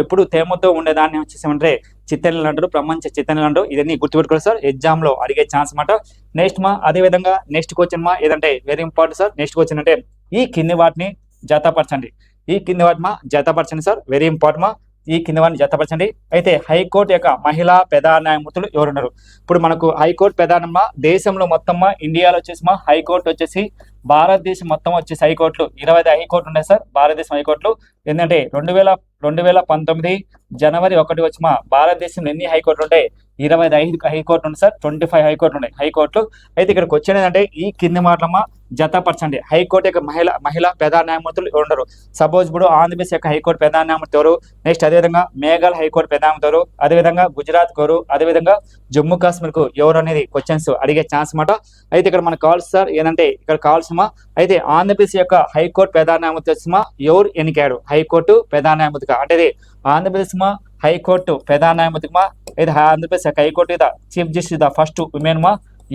ఎప్పుడు తేమతో ఉండేదాన్ని వచ్చేసామంటే చిత్తనెలలు అంటారు. ప్రపంచ చిత్తనెలలు అంటారు. ఇదన్నీ గుర్తుపెట్టుకోవాలి సార్. ఎగ్జామ్ లో అడిగే ఛాన్స్ అన్నమాట. నెక్స్ట్ అదే విధంగా నెక్స్ట్ క్వశ్చన్ ఏదంటే very important sir. Next question అంటే ఈ కింది వాటిని జతపరచండి. ఈ కింది వాటి జతపరచండి సార్. Very important. ఈ కింది వాటిని జతపరచండి. అయితే హైకోర్టు యొక్క మహిళా ప్రధాన న్యాయమూర్తులు ఎవరున్నారు? ఇప్పుడు మనకు హైకోర్టు ప్రధానమా దేశంలో మొత్తం ఇండియాలో వచ్చేసి హైకోర్టు వచ్చేసి భారతదేశం మొత్తం వచ్చేసి హైకోర్టులు 25 హైకోర్టు ఉన్నాయి సార్. భారతదేశం హైకోర్టులు ఏంటంటే 2019 జనవరి 1 వచ్చి భారతదేశంలో ఎన్ని హైకోర్టులు ఉంటాయి? 25 హైకోర్టు ఉంది సార్. 25 హైకోర్టు ఉన్నాయి హైకోర్టులు. అయితే ఇక్కడికి వచ్చేది ఏంటంటే ఈ కింది మాటలమ్మా జతపరచండి. హైకోర్టు యొక్క మహిళా ప్రధాన న్యాయమూర్తులు ఎవరు? సపోజ్ ఇప్పుడు ఆంధ్రప్రదేశ్ యొక్క హైకోర్టు ప్రధాన న్యాయమూర్తి ఎవరు? నెక్స్ట్ అదేవిధంగా మేఘాలయ హైకోర్టు ప్రధాన న్యాయమూర్తి ఎవరు? అదేవిధంగా గుజరాత్ ఎవరు? అదేవిధంగా జమ్మూ కాశ్మీర్ కు ఎవరు అనేది క్వశ్చన్స్ అడిగే ఛాన్స్ అన్నమాట. అయితే ఇక్కడ మనకు కావాల్సి సార్ ఏంటంటే ఇక్కడ కావాల్సిమా అయితే ఆంధ్రప్రదేశ్ యొక్క హైకోర్టు ప్రధాన న్యాయమూర్తి వచ్చిమా ఎవరు ఎన్నికాడు? హైకోర్టు ప్రధాన న్యాయమూర్తిగా అంటే ఆంధ్రప్రదేశ్ హైకోర్టు ప్రధాన న్యాయమూర్తిమా అయితే ఆంధ్రప్రదేశ్ యొక్క high court chief justice first women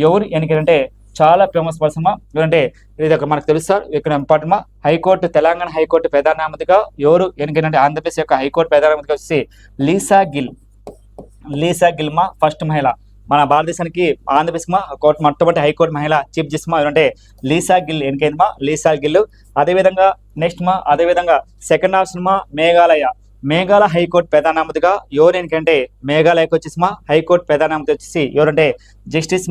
ఎవరు ఎన్నికంటే చాలా ఫేమస్ పర్సన్ ఎందుకంటే ఇది మనకు తెలుసు సార్. ఇక్కడ ఇంపార్టెంట్ హైకోర్టు తెలంగాణ హైకోర్టు ప్రధాన న్యాయమూర్తిగా ఎవరు ఎన్నికంటే ఆంధ్రప్రదేశ్ యొక్క హైకోర్టు ప్రధాన న్యాయమూర్తిగా వచ్చేసి లీసా గిల్ ఫస్ట్ మహిళ. మన భారతదేశానికి ఆంధ్రప్రదేశ్ కోర్టు మొట్టమొదటి హైకోర్టు మహిళ చీఫ్ జస్టిస్ ఎవరంటే లీసా గిల్ ఎన్నికైంది లీసా గిల్. అదేవిధంగా నెక్స్ట్ అదేవిధంగా సెకండ్ ఆప్షన్ మేఘాలయ హైకోర్టు ప్రధాన న్యాయమూర్తిగా ఎవరు ఎన్నికంటే మేఘాలయకు వచ్చేసి హైకోర్టు ప్రధాన న్యాయమూర్తి వచ్చేసి ఎవరంటే జస్టిస్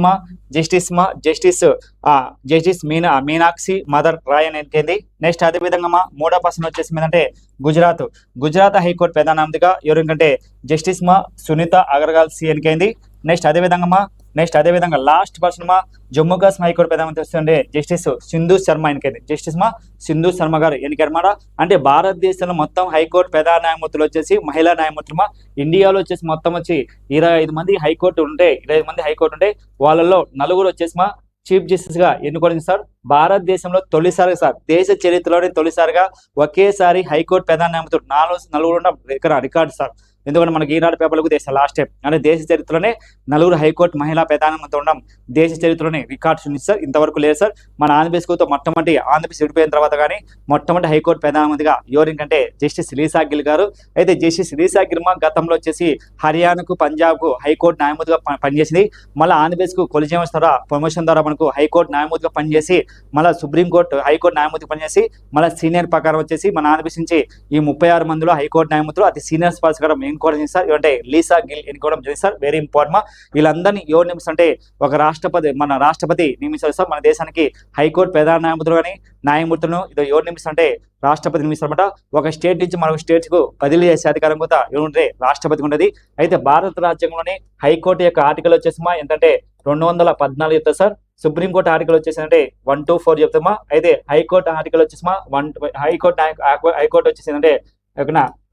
మీనాక్షి మదర్ రాయ్ అని ఎన్నికైంది. నెక్స్ట్ అదేవిధంగా మూడో పర్సన్ వచ్చేసి ఏంటంటే గుజరాత్ హైకోర్టు ప్రధాన న్యాయమూర్తిగా ఎవరు ఎందుకంటే జస్టిస్ సునీత అగర్వాల్ సి ఎన్నికైంది. నెక్స్ట్ అదేవిధంగా నెక్స్ట్ అదేవిధంగా లాస్ట్ పర్సన్ మా జమ్మూ కాశ్మీర్ హైకోర్టు ప్రధానమంత్రి వస్తుండే జస్టిస్ సింధు శర్మ ఎన్నికైంది. జస్టిస్ మా సింధు శర్మ గారు ఎన్నికన్నమాట. అంటే భారతదేశంలో మొత్తం హైకోర్టు ప్రధాన న్యాయమూర్తులు వచ్చేసి మహిళా న్యాయమూర్తులు మా ఇండియాలో వచ్చేసి మొత్తం వచ్చి 25 మంది హైకోర్టు ఉంటే 25 మంది హైకోర్టు ఉంటే వాళ్ళలో 4 వచ్చేసి మా చీఫ్ జస్టిస్ గా ఎన్నుకోవడం సార్. భారతదేశంలో తొలిసారిగా సార్ దేశ చరిత్రలోనే తొలిసారిగా ఒకేసారి హైకోర్టు ప్రధాన న్యాయమూర్తులు 4 ఉండడం రికార్డు సార్. ఎందుకంటే మనకి ఈనాడు పేపర్లకు లాస్ట్ టైం అంటే దేశ చరిత్రలోనే 4 హైకోర్టు మహిళా ప్రధానమంత్రి ఉండడం దేశ చరిత్రలోనే రికార్డ్స్ ఉంది సార్. ఇంతవరకు లేదు సార్. మన ఆంధ్రప్రదేశ్తో మొట్టమొదటి ఆంధ్రప్రదేశ్ విడిపోయిన తర్వాత కానీ మొట్టమొదటి హైకోర్టు ప్రధానమంత్రిగా ఎవరింకంటే జస్టిస్ లీసా గిల్ గారు. అయితే జస్టిస్ లీసా గిల్ గతంలో వచ్చేసి హర్యానాకు పంజాబ్కు హైకోర్టు న్యాయమూర్తిగా పనిచేసింది. మళ్ళీ ఆంధ్రప్రదేశ్కు కొలిజియం ద్వారా ప్రమోషన్ ద్వారా మనకు హైకోర్టు న్యాయమూర్తిగా పనిచేసి మళ్ళీ సుప్రీంకోర్టు హైకోర్టు న్యాయమూర్తి పనిచేసి మళ్ళీ సీనియర్ ప్రకారం వచ్చేసి మన ఆంధ్రప్రదేశ్ నుంచి ఈ 36 మందిలో హైకోర్టు న్యాయమూర్తులు అతి సీనియర్ ప్రకారం ఎన్నుకోవడం సార్. అంటే లీసా గిల్ ఎన్నుకోవడం జరిగింది సార్. Very important. వీళ్ళందరినీ ఎవరు నియమిస్తారంటే ఒక మన రాష్ట్రపతి నియమిస్తారు సార్. మన దేశానికి హైకోర్టు ప్రధాన న్యాయమూర్తులు కానీ న్యాయమూర్తులను ఇది ఎవరు నియమిస్తారంటే రాష్ట్రపతి నియమిస్తారన్నమాట. ఒక స్టేట్ నుంచి మరొక స్టేట్ కు బదిలీ చేసే అధికారం కూడా ఎవరుంటే రాష్ట్రపతికి ఉండేది. అయితే భారత రాజ్యాంగంలోని హైకోర్టు యొక్క ఆర్టికల్ వచ్చేసి ఏంటంటే 214 చెప్తారు సార్. సుప్రీంకోర్టు ఆర్టికల్ వచ్చేసి అంటే 124 చెప్తామా. అయితే హైకోర్టు ఆర్టికల్ వచ్చేసి హైకోర్టు వచ్చేసి అంటే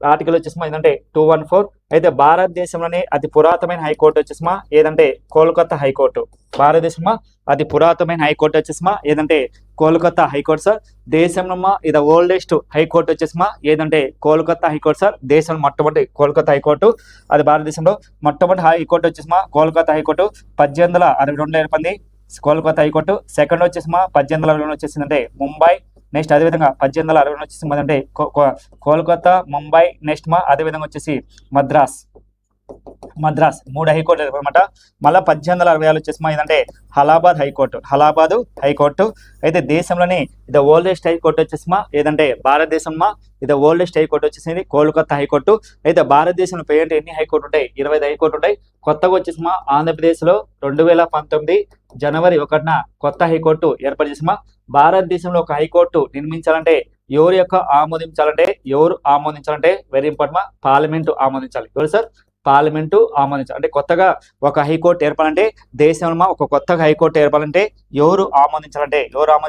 ఆర్టికల్ వచ్చేసి ఏంటంటే 214. అయితే భారతదేశంలోనే అతి పురాతనమైన హైకోర్టు వచ్చేసి ఏదంటే కోల్కతా హైకోర్టు. భారతదేశంలో అతి పురాతనమైన హైకోర్టు వచ్చేసి ఏదంటే కోల్కతా హైకోర్టు సార్. దేశంలో ఇది ఓల్డెస్ట్ హైకోర్టు వచ్చేసి ఏదంటే కోల్కతా హైకోర్టు సార్. దేశంలో మొట్టమొదటి కోల్కతా హైకోర్టు. అది భారతదేశంలో మొట్టమొదటి హైకోర్టు వచ్చేసి కోల్కతా హైకోర్టు 1862 ఏర్పడింది కోల్కతా హైకోర్టు. సెకండ్ వచ్చేసి 1862 వచ్చేసిందంటే ముంబై. నెక్స్ట్ అదేవిధంగా 1862 వచ్చేసి అంటే కోల్కతా, ముంబై. నెక్స్ట్ అదేవిధంగా వచ్చేసి మద్రాస్ 3 హైకోర్టు అనమాట. మళ్ళీ 1866 వచ్చేసి ఏదంటే అలహాబాద్ హైకోర్టు. అయితే దేశంలోని ఇది ఓల్డెస్ట్ హైకోర్టు వచ్చేసి ఏదంటే భారతదేశంలో ఇది ఓల్డెస్ట్ హైకోర్టు వచ్చేసింది కోల్కతా హైకోర్టు. అయితే భారతదేశంలో పేరు ఎన్ని హైకోర్టు ఉంటాయి? 25 హైకోర్టు ఉంటాయి. కొత్తగా వచ్చేసి ఆంధ్రప్రదేశ్ లో 2019 జనవరి 1న కొత్త హైకోర్టు ఏర్పాటు చేసి భారతదేశంలో ఒక హైకోర్టు నిర్మించాలంటే ఎవరు ఆమోదించాలంటే వెరీ ఇంపార్టెంట్ పార్లమెంటు ఆమోదించాలి. ఎవరు సార్? పార్లమెంటు ఆమోదించాలి. అంటే కొత్తగా ఒక హైకోర్టు ఏర్పాలంటే దేశంలో ఒక కొత్తగా హైకోర్టు ఏర్పాలంటే ఎవరు ఆమోదించాలంటే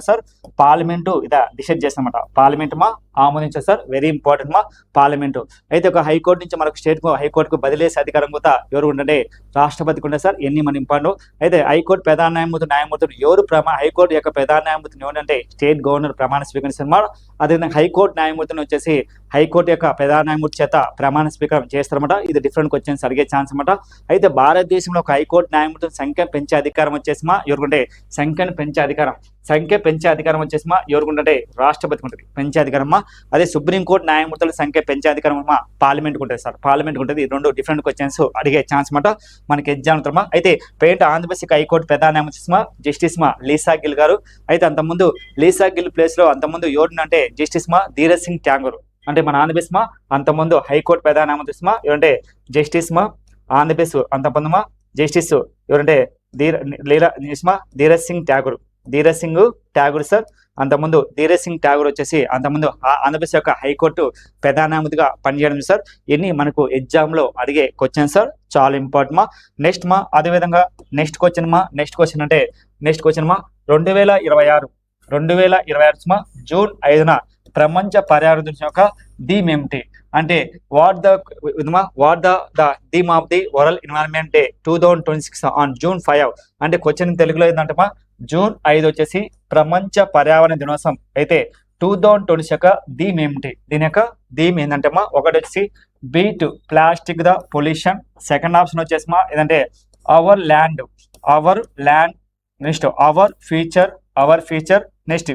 సార్ పార్లమెంటు డిసైడ్ చేస్తామన్నమాట. పార్లమెంటు ఆమోదించారు సార్. Very important parliament. అయితే ఒక హైకోర్టు నుంచి మనకు స్టేట్ హైకోర్టుకు బదిలీ చేసే అధికారం కూడా ఎవరు ఉండంటే రాష్ట్రపతికి ఉండే సార్. ఎన్ని మన ఇంపార్టెంట్. అయితే హైకోర్టు ప్రధాన న్యాయమూర్తులు ఎవరు హైకోర్టు యొక్క ప్రధాన న్యాయమూర్తిని ఎవరంటే స్టేట్ గవర్నర్ ప్రమాణ స్వీకరిస్తున్నారు. అదేవిధంగా హైకోర్టు న్యాయమూర్తిని వచ్చేసి హైకోర్టు యొక్క ప్రధాన న్యాయమూర్తి చేత ప్రమాణ స్వీకారం చేస్తారన్నమాట. ఇది డిఫరెంట్ క్వశ్చన్స్ అడిగే ఛాన్స్ అనమాట. అయితే భారతదేశంలో ఒక హైకోర్టు న్యాయమూర్తుల సంఖ్య పెంచే అధికారం వచ్చేసి ఎవరుకుంటే సంఖ్యను పెంచే అధికారం వచ్చేసి ఎవరుకుంటే రాష్ట్రపతికి ఉంటుంది పెంచే అధికారం. అదే సుప్రీంకోర్టు న్యాయమూర్తుల సంఖ్య పెంచే అధికారం పార్లమెంట్కి ఉంటుంది సార్. పార్లమెంట్కి ఉంటుంది. 2 డిఫరెంట్ క్వశ్చన్స్ అడిగే ఛాన్స్ అనమాట మనకి ఎగ్జామ్ ఉంటామా. అయితే పేట ఆంధ్రప్రదేశ్ హైకోర్టు ప్రధాన న్యాయమూర్తి జస్టిస్ లీసా గిల్ గారు. అయితే అంతకుముందు లీసా గిల్ ప్లేస్ లో అంతకుముందు ఎవరుంటే జస్టిస్ ధీరజ్ సింగ్ ట్యాగూర్. అంటే మన ఆంధ్రప్రదేశ్ అంతకుముందు హైకోర్టు ప్రధాన న్యాయమూర్తి ఎవరంటే జస్టిస్ ఆంధ్రప్రదేశ్ అంతకుముందు జస్టిస్ ఎవరంటే ధీరజ్ సింగ్ ట్యాగూర్ సార్. అంతకుముందు ధీరజ్ సింగ్ ట్యాగూర్ వచ్చేసి అంతకుముందు ఆంధ్రప్రదేశ్ యొక్క హైకోర్టు ప్రధాన న్యాయమూర్తిగా పనిచేయడం సార్. ఎన్ని మనకు ఎగ్జామ్ లో అడిగే క్వశ్చన్ సార్. చాలా ఇంపార్టెంట్ నెక్స్ట్ అదేవిధంగా నెక్స్ట్ క్వశ్చన్ అంటే 2026 జూన్ 5న ప్రపంచ పర్యావరణ దినోత్సవం యొక్క థీమ్ ఏమిటి అంటే what the theme of the world environment day 2026 on June 5. అంటే క్వశ్చన్ తెలుగులో ఏంటంటే జూన్ 5 వచ్చేసి ప్రపంచ పర్యావరణ దినోత్సవం. అయితే 2026 యొక్క థీమ్ ఏమిటి? దీని యొక్క థీమ్ ఏంటంటే ఒకటి వచ్చేసి beat plastic the pollution. Second option వచ్చేసి ఏదంటే our land. Next our future. Next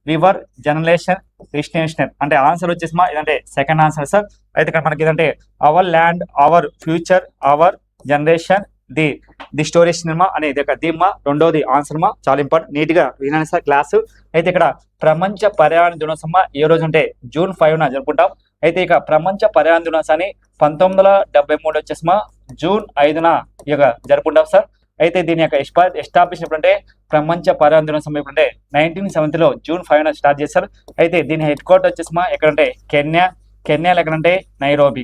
వివర్ జనరేషన్ డెస్టినేషన్. అంటే ఆన్సర్ వచ్చేసి ఇదంటే సెకండ్ ఆన్సర్ సార్. అయితే ఇక్కడ మనకి ఇదంటే our land, our future, our generation, the story cinema అనేది ఒక థీమ్. రెండోది ఆన్సర్ చాలా ఇంపార్టెంట్. నీట్ గా వినాలి సార్ క్లాసు. అయితే ఇక్కడ ప్రపంచ పర్యావరణ దినోత్సవం ఏ రోజు అంటే June 5న జరుపుకుంటాం. అయితే ఇక ప్రపంచ పర్యావరణ దినోత్సవాన్ని 1973 వచ్చేసి June 5న ఇక జరుపుకుంటాం సార్. అయితే దీని యొక్క ఎస్టాబ్లిష్ ఎప్పుడంటే ప్రపంచ పర్యావరణ దినోత్సవం ఎప్పుడంటే 1970లో June 5న స్టార్ట్ చేశారు. అయితే దీని హెడ్ క్వార్టర్ వచ్చేసి ఎక్కడంటే కెన్యాలో ఎక్కడంటే నైరోబి.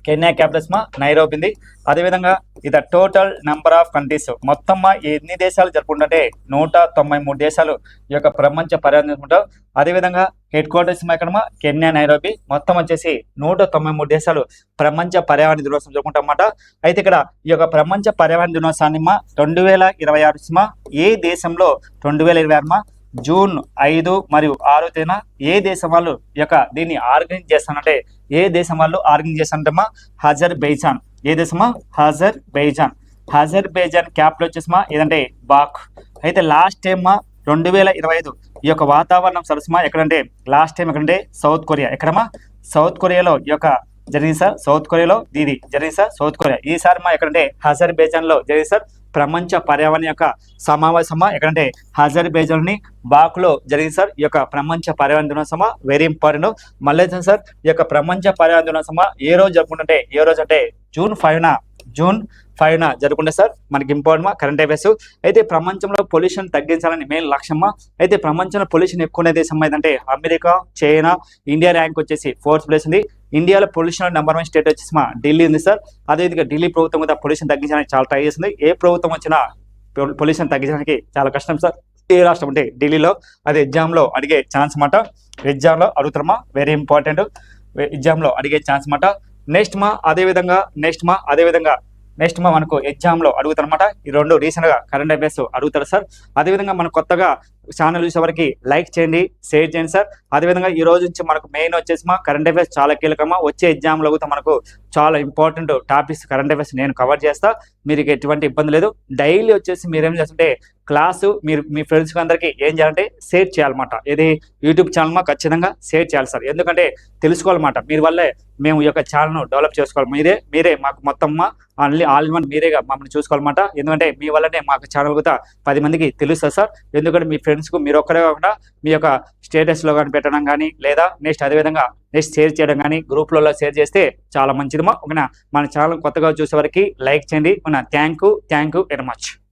కెన్యా క్యాపిటల్స్ మా నైరోబి ఉంది. అదేవిధంగా ఇది టోటల్ నెంబర్ ఆఫ్ కంట్రీస్ మొత్తం మా ఎన్ని దేశాలు జరుపుకుంటుంటే 193 దేశాలు ఈ యొక్క ప్రపంచ పర్యావరణ జరుపుకుంటాం. అదేవిధంగా హెడ్ క్వార్టర్స్ మా ఇక్కడ కెన్యా నైరోబి మొత్తం వచ్చేసి 193 దేశాలు ప్రపంచ పర్యావరణ దినోత్సవం జరుపుకుంటాం అన్నమాట. అయితే ఇక్కడ ఈ యొక్క ప్రపంచ పర్యావరణ దినోత్సవాన్ని మా 2026 మా ఏ దేశంలో 2026 మా జూన్ 5 మరియు 6 తేదీన ఏ దేశం వాళ్ళు ఈ యొక్క దీన్ని ఆర్గనైజ్ చేస్తానంటే ఏ దేశం వాళ్ళు ఆర్గనైజ్ చేస్తానంటే అజర్బైజాన్. ఏ దేశమా? అజర్బైజాన్ క్యాపిటల్ వచ్చేసి ఏదంటే బాక్. అయితే లాస్ట్ టైం 2025 ఈ యొక్క వాతావరణం సరస్సు ఎక్కడంటే లాస్ట్ టైం ఎక్కడంటే సౌత్ కొరియా. ఎక్కడమ్మా? సౌత్ కొరియాలో ఈ యొక్క జరిగింది సార్. సౌత్ కొరియాలో ఇది జరిగింది సార్. సౌత్ కొరియా ఈసారి ఎక్కడంటే అజర్బైజాన్ లో జరిగింది సార్. ప్రపంచ పర్యావరణ యొక్క సమావేశమా ఎక్కడంటే అజర్బైజాన్ బాకులో జరిగింది సార్. ఈ యొక్క ప్రపంచ పర్యావరణ దినోత్సవం వెరీ ఇంపార్టెంట్. మళ్ళీ సార్ ఈ యొక్క ప్రపంచ పర్యావరణ దినోత్సవం ఏ రోజు జరుపుకుంటే ఏ రోజు అంటే జూన్ 5న జరుపుకుంటే సార్ మనకి ఇంపార్టెంట్ కరెంట్ అఫైర్స్. అయితే ప్రపంచంలో పొల్యూషన్ తగ్గించాలని మెయిన్ లక్ష్యమా. అయితే ప్రపంచంలో పొల్యూషన్ ఎక్కువ ఉన్న దేశం ఏంటంటే అమెరికా, చైనా. ఇండియా ర్యాంక్ వచ్చేసి 4th ప్లేస్ ఉంది. ఇండియాలో పొల్యూషన్ నెంబర్ 1 స్టేట్ వచ్చేసి ఢిల్లీ ఉంది సార్. అదేవిధంగా ఢిల్లీ ప్రభుత్వం కూడా పొల్యూషన్ తగ్గించడానికి చాలా ట్రై చేస్తుంది. ఏ ప్రభుత్వం వచ్చినా పొల్యూషన్ తగ్గించడానికి చాలా కష్టం సార్. ఏ రాష్ట్రం అంటే ఢిల్లీలో. అది ఎగ్జామ్లో అడిగే ఛాన్స్ మాట. ఎగ్జామ్లో అడుగుతారమ్మా, వెరీ ఇంపార్టెంట్. ఎగ్జామ్లో అడిగే ఛాన్స్ మాట. నెక్స్ట్ మనకు ఎగ్జామ్లో అడుగుతారనమాట. ఈ 2 రీసెంట్గా కరెంట్ అఫైర్స్ అడుగుతారు సార్. అదేవిధంగా మనం కొత్తగా ఛానల్ చూసేవారికి లైక్ చేయండి, షేర్ చేయండి సార్. అదేవిధంగా ఈ రోజు నుంచి మనకు మెయిన్ వచ్చేసి కరెంట్ అఫైర్స్ చాలా కీలకమా. వచ్చే ఎగ్జామ్లో కూడా మనకు చాలా ఇంపార్టెంట్ టాపిక్స్ కరెంట్ అఫైర్స్ నేను కవర్ చేస్తా. మీకు ఎటువంటి ఇబ్బంది లేదు. డైలీ వచ్చేసి మీరేం చేస్తుంటే క్లాసు మీరు మీ ఫ్రెండ్స్కి అందరికీ ఏం చేయాలంటే షేర్ చేయాలన్నమాట. ఇది యూట్యూబ్ ఛానల్ ఖచ్చితంగా షేర్ చేయాలి సార్. ఎందుకంటే తెలుసుకోవాలన్నమాట. మీరు వల్లే మేము ఈ యొక్క ఛానల్ను డెవలప్ చేసుకోవాలి. మీరే మాకు మొత్తం ఆల్ ఇన్ వన్ మీరేగా మమ్మల్ని చూసుకోవాలన్నమాట. ఎందుకంటే మీ వల్లనే మాకు ఛానల్ కూడా 10 మందికి తెలుస్తుంది సార్. ఎందుకంటే మీ ఫ్రెండ్స్కు మీరు ఒక్కరే కాకుండా మీ యొక్క స్టేటస్లో కానీ పెట్టడం కానీ లేదా అదేవిధంగా షేర్ చేయడం కానీ గ్రూప్లలో షేర్ చేస్తే చాలా మంచిది. ఓకేనా? మన ఛానల్ కొత్తగా చూసే వరకు లైక్ చేయండి. Thank you very much.